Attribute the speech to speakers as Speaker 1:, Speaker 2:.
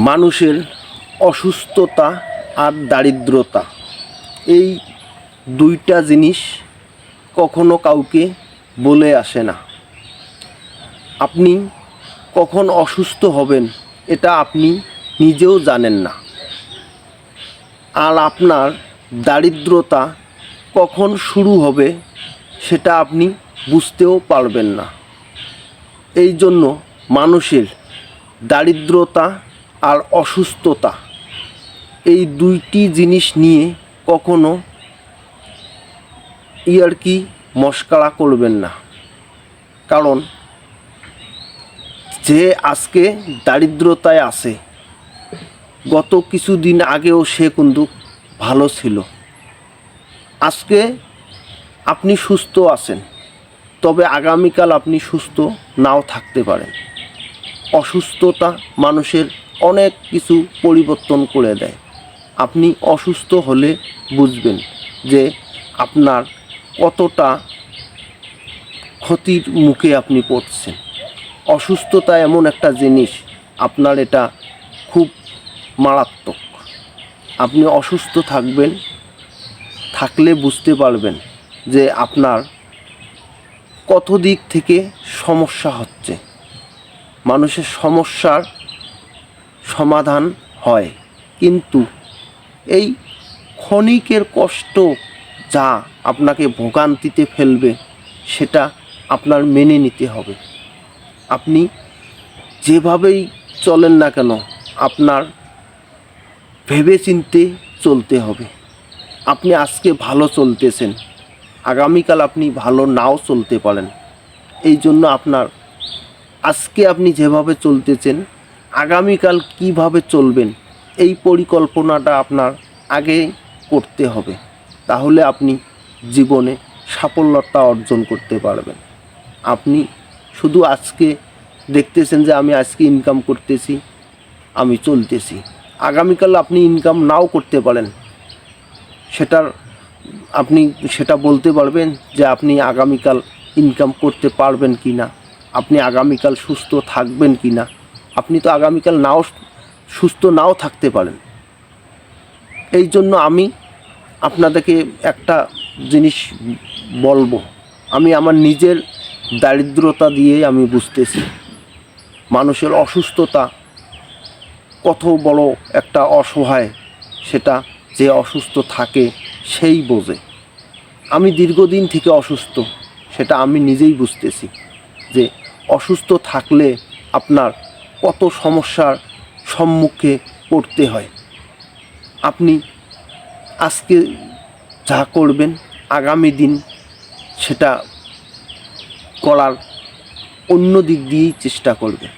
Speaker 1: মানুষের অসুস্থতা আর দারিদ্রতা এই দুইটা জিনিস কখনো কাউকে বলে আসে না। আপনি কখন অসুস্থ হবেন এটা আপনি নিজেও জানেন না, আর আপনার দারিদ্রতা কখন শুরু হবে সেটা আপনি বুঝতেও পারবেন না। এই জন্য মানুষের দারিদ্রতা আর অসুস্থতা এই দুইটি জিনিস নিয়ে কখনো ইয়ার্কি মশকরা করবেন না। কারণ যে আজকে দারিদ্রতায় আছে, গত কিছুদিন আগেও সে কিন্তু ভালো ছিল। আজকে আপনি সুস্থ আছেন, তবে আগামীকাল আপনি সুস্থ নাও থাকতে পারেন। অসুস্থতা মানুষের অনেক কিছু পরিবর্তন করে দেয়। আপনি অসুস্থ হলে বুঝবেন যে আপনার কতটা ক্ষতির মুখে আপনি পড়ছেন। অসুস্থতা এমন একটা জিনিস, আপনার এটা খুব মারাত্মক। আপনি অসুস্থ থাকলে বুঝতে পারবেন যে আপনার কত দিক থেকে সমস্যা হচ্ছে। মানুষের সমস্যার সমাধান হয়, কিন্তু এই ক্ষণিকের কষ্ট যা আপনাকে ভোগান্তিতে ফেলবে সেটা আপনার মেনে নিতে হবে। আপনি যেভাবেই চলেন না কেন আপনার ভেবেচিন্তে চলতে হবে। আপনি আজকে ভালো চলতেছেন, আগামীকাল আপনি ভালো নাও চলতে পারেন। এই জন্য আপনার আজকে আপনি যেভাবে চলতেছেন আগামীকাল কিভাবে চলবেন এই পরিকল্পনাটা আপনার আগে করতে হবে। তাহলে আপনি জীবনে সাফল্যতা অর্জন করতে পারবেন। আপনি শুধু আজকে দেখতেছেন যে আমি আজকে ইনকাম করতেছি, আমি চলতেছি। আগামীকাল আপনি ইনকাম নাও করতে পারেন, আপনি সেটা বলতে পারবেন যে আপনি আগামীকাল ইনকাম করতে পারবেন কি না, আপনি আগামীকাল সুস্থ থাকবেন কি না। আপনি তো আগামীকাল সুস্থ নাও থাকতে পারেন। এই জন্য আমি আপনাদেরকে একটা জিনিস বলবো, আমি আমার নিজের দারিদ্রতা দিয়ে আমি বুঝতেছি মানুষের অসুস্থতা কত বড় একটা অসহায়, সেটা যে অসুস্থ থাকে সেই বোঝে। আমি দীর্ঘদিন থেকে অসুস্থ, সেটা আমি নিজেই বুঝতেছি যে অসুস্থ থাকলে আপনার কত সমস্যার সম্মুখে পড়তে হয়। আপনি আজকে যা করবেন আগামী দিন সেটা করার অন্য দিক দিয়েই চেষ্টা করবেন।